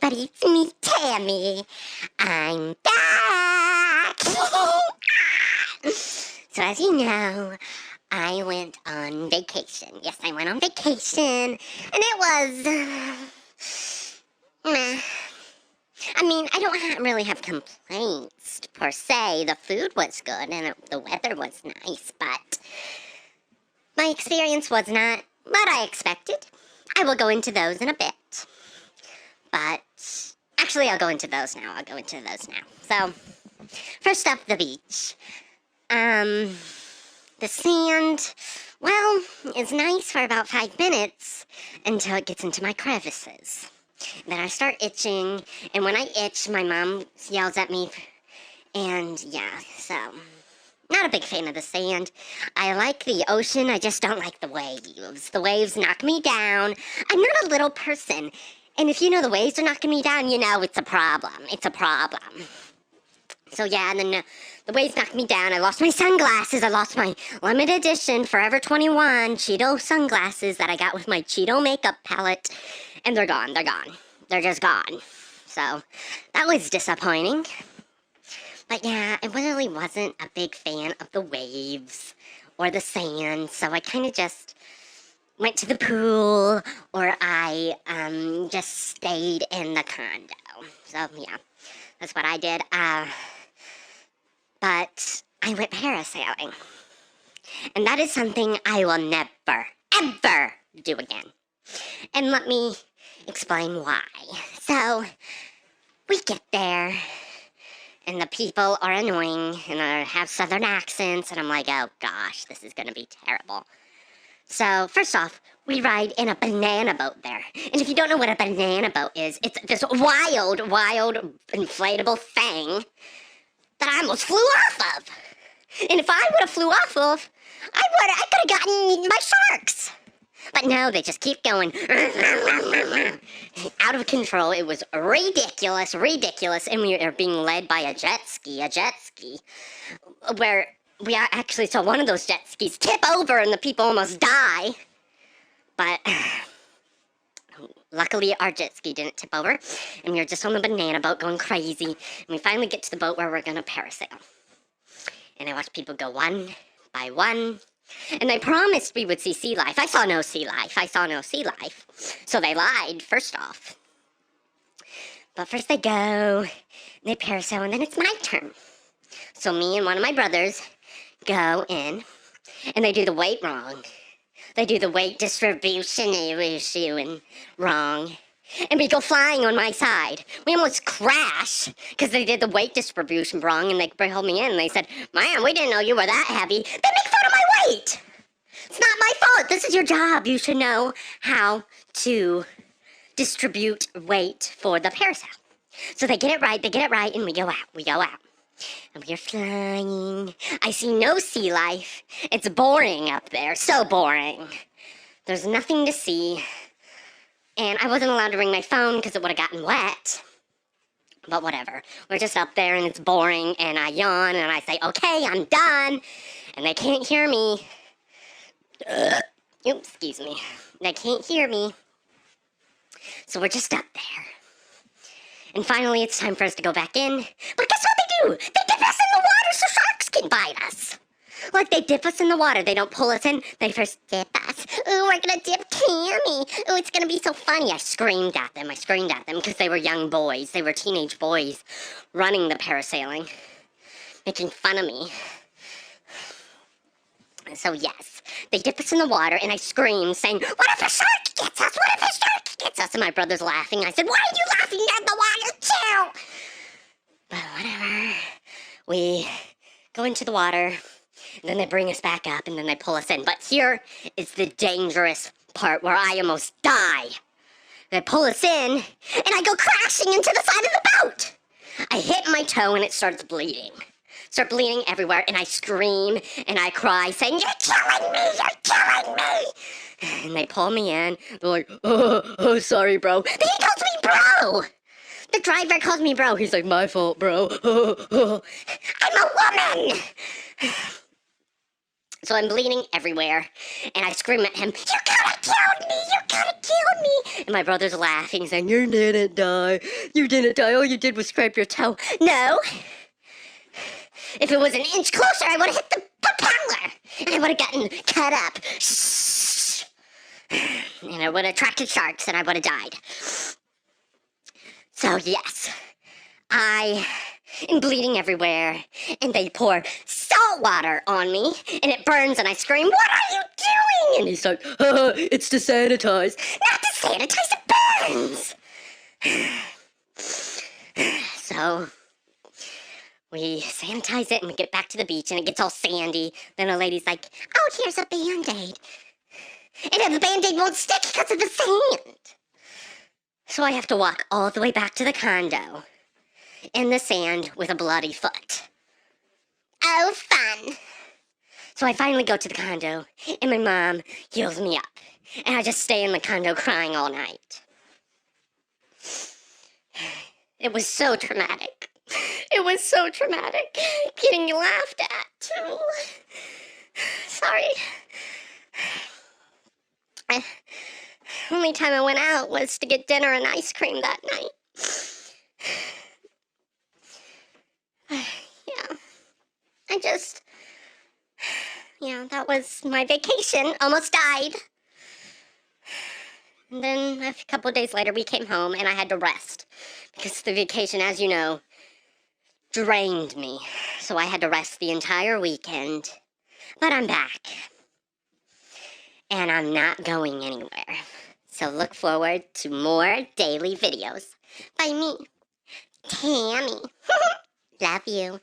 everybody, it's me, Tammy. I'm back! So as you know, I went on vacation. Yes, I went on vacation, and it was, meh. I mean, I don't really have complaints, per se. The food was good, and the weather was nice, but my experience was not what I expected. I will go into those in a bit. But, actually, I'll go into those now. So, first up, the beach. The sand, well, is nice for about 5 minutes until it gets into my crevices. Then I start itching, and when I itch, my mom yells at me, and yeah, so, not a big fan of the sand. I like the ocean, I just don't like the waves. The waves knock me down. I'm not a little person, and if you know the waves are knocking me down, you know it's a problem. So yeah, and then the waves knocked me down. I lost my sunglasses. I lost my limited edition Forever 21 Cheeto sunglasses that I got with my Cheeto makeup palette. And they're gone. They're just gone. So that was disappointing. But yeah, I really wasn't a big fan of the waves or the sand. So I kind of just went to the pool, or I just stayed in the condo. So yeah, that's what I did. But I went parasailing, and that is something I will never, ever do again. And let me explain why. So, we get there, and the people are annoying, and they have southern accents, and I'm like, oh gosh, this is gonna be terrible. So, first off, we ride in a banana boat there. And if you don't know what a banana boat is, it's this wild inflatable thing that I almost flew off of. And if I would have flew off of, I could have gotten eaten by sharks. But no, they just keep going. Out of control. It was ridiculous. And we are being led by a jet ski, where we actually saw one of those jet skis tip over and the people almost die. But luckily, our jet ski didn't tip over, and we were just on the banana boat going crazy, and we finally get to the boat where we're gonna parasail. And I watched people go one by one, and they promised we would see sea life. I saw no sea life. So they lied, first off. But first they go, and they parasail, and then it's my turn. So me and one of my brothers go in, and they do the weight wrong. They do the weight distribution issue wrong. And we go flying on my side. We almost crash because they did the weight distribution wrong, and they held me in and they said, "Man, we didn't know you were that heavy." They make fun of my weight. It's not my fault. This is your job. You should know how to distribute weight for the parasail. So they get it right, and we go out. And we are flying. I see no sea life. It's boring up there. So boring. There's nothing to see. And I wasn't allowed to bring my phone because it would have gotten wet. But whatever. We're just up there and it's boring. And I yawn and I say, okay, I'm done. And they can't hear me. Oops, excuse me. They can't hear me. So we're just up there. And finally, it's time for us to go back in. But guess what they do? They dip us in the water so sharks can bite us. Like, they dip us in the water. They don't pull us in. They first dip us. Ooh, we're gonna dip Tammy. Ooh, it's gonna be so funny. I screamed at them because they were young boys. They were teenage boys running the parasailing, making fun of me. So yes, they dip us in the water, and I scream, saying, "What if a shark gets us? What if a shark gets us?" And my brother's laughing. I said, "Why are you laughing at the water too?" But whatever. We go into the water, and then they bring us back up, and then they pull us in. But here is the dangerous part where I almost die. They pull us in, and I go crashing into the side of the boat. I hit my toe, and it starts bleeding. Start bleeding everywhere, and I scream and I cry, saying, "You're killing me! And they pull me in. They're like, oh, sorry, bro." Then he calls me bro. The driver calls me bro. He's like, "My fault, bro." I'm a woman. So I'm bleeding everywhere, and I scream at him, "You gotta kill me! You gotta kill me!" And my brother's laughing, saying, "You didn't die. You didn't die. All you did was scrape your toe." No! If it was an inch closer, I would have hit the propeller, and I would have gotten cut up. And I would have attracted sharks, and I would have died. So yes, I am bleeding everywhere, and they pour salt water on me, and it burns, and I scream, "What are you doing?" And he's like, "It's to sanitize." Not to sanitize, it burns! So we sanitize it, and we get back to the beach, and it gets all sandy. Then a lady's like, "Oh, here's a Band-Aid." And the Band-Aid won't stick because of the sand. So I have to walk all the way back to the condo in the sand with a bloody foot. Oh, fun. So I finally go to the condo, and my mom heals me up. And I just stay in the condo crying all night. It was so traumatic. It was so traumatic. Getting laughed at, too. Sorry. Only time I went out was to get dinner and ice cream that night. That was my vacation. Almost died. And then a couple of days later we came home and I had to rest. Because the vacation, as you know, drained me. So I had to rest the entire weekend. But I'm back. And I'm not going anywhere. So look forward to more daily videos by me, Tammy. Love you.